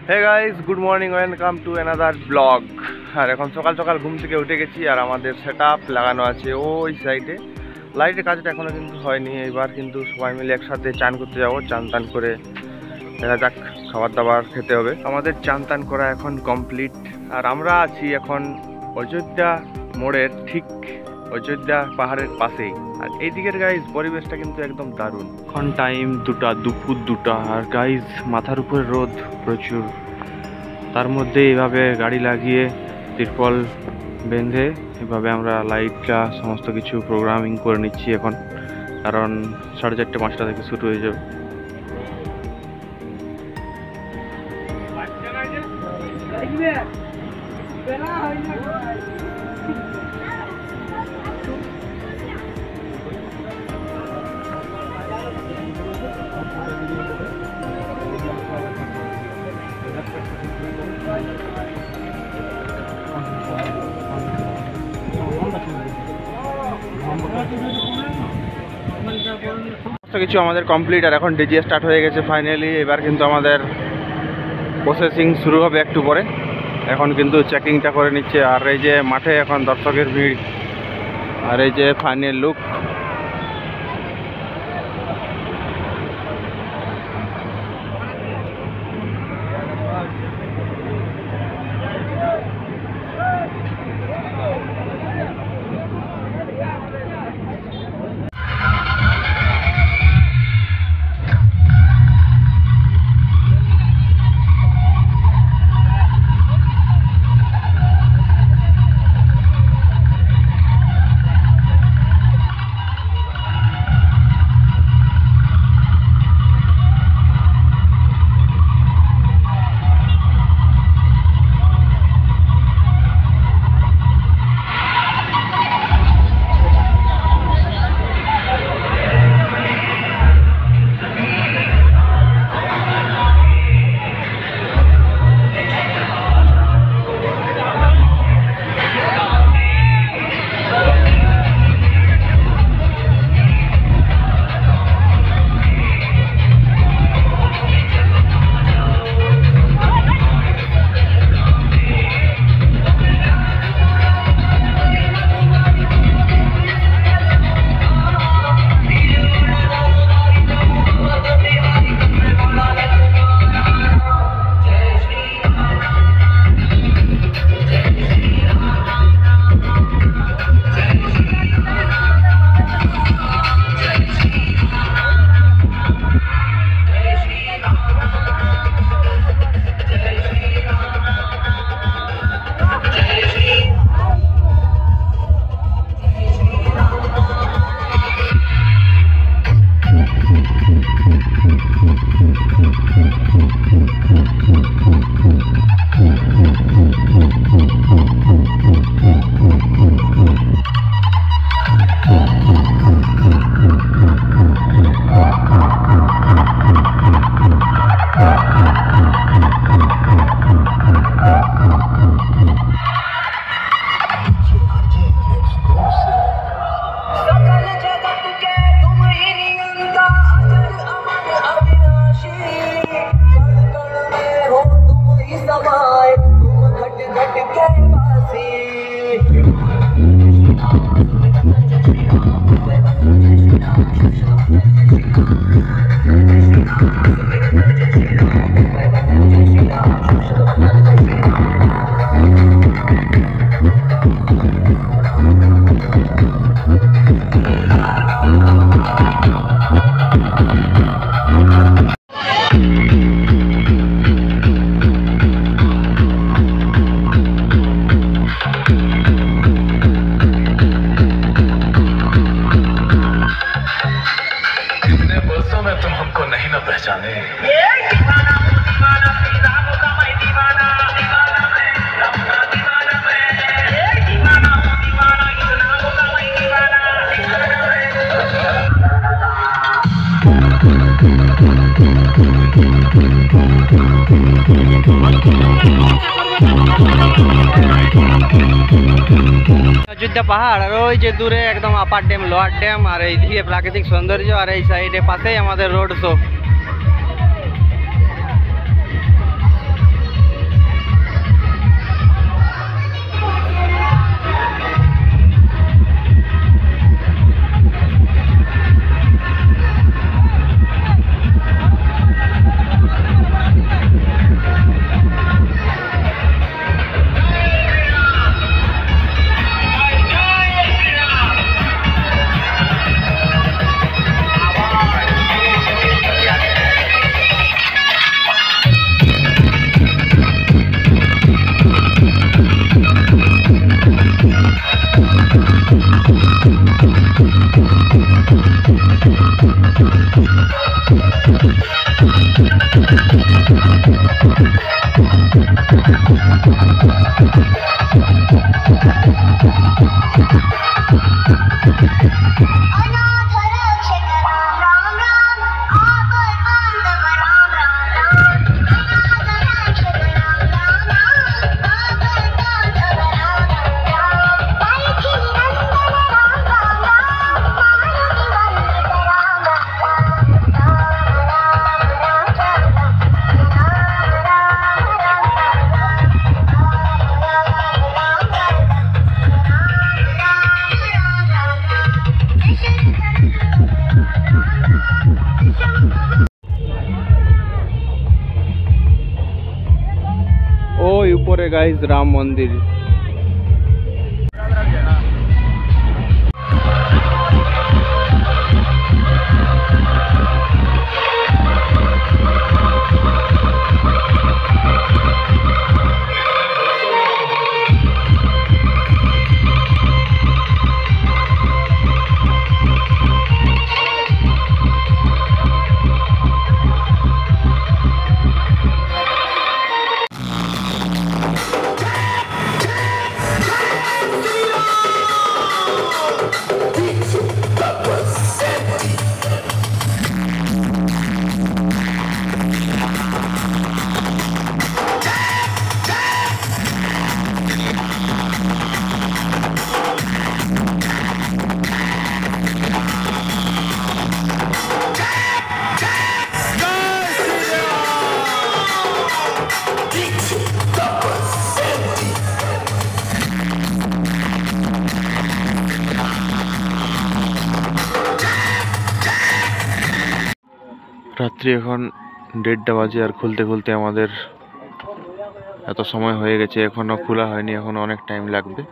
Hey guys, good morning, welcome to another blog. আর এখন সকাল সকাল ঘুম থেকে উঠে গেছি, আর আমাদের সেটআপ লাগানো আছে ওই সাইডে। লাইটের কাজটা এখনো কিন্তু হয়নি। এবার কিন্তু সবাই মিলে একসাথে চান করতে যাবো। চান টান করে দেখা যাক, খাবার দাবার খেতে হবে। আমাদের চান টান করা এখন কমপ্লিট, আর আমরা আছি এখন অযোধ্যা মোড়ের ঠিক অযোধ্যা পাহাড়ের পাশেই। আর এই দিকের গাইজ পরিবেশটা কিন্তু একদম দারুণ। এখন টাইম দুপুর 2টা, আর গাইজ মাথার উপরে রোদ প্রচুর। তার মধ্যে এইভাবে গাড়ি লাগিয়ে তিরপল বেঁধে এভাবে আমরা লাইটটা সমস্ত কিছু প্রোগ্রামিং করে নিচ্ছি এখন, কারণ 4:30 5টা থেকে শুরু হয়ে যাবে। কিছু আমাদের কমপ্লিট, আর এখন ডিজে স্টার্ট হয়ে গেছে ফাইনালি। এবার কিন্তু আমাদের প্রসেসিং শুরু হবে একটু পরে। এখন কিন্তু চেকিংটা করে নিচ্ছে, আর এই যে মাঠে এখন দর্শকের ভিড়, আর এই যে ফাইনাল লুক। অযোধ্যা পাহাড়, আর ওই যে দূরে একদম আপার ড্যাম, লোয়ার ড্যাম, আর এইদিকে প্রাকৃতিক সৌন্দর্য, আর এই সাইডে পাশেই আমাদের রোড শো। ওই উপরে গাইস রাম মন্দির। রাত্রি এখন 1:30 বাজে আর খুলতে খুলতে আমাদের এত সময় হয়ে গেছে, এখনো খোলা হয়নি, এখনো অনেক টাইম লাগবে।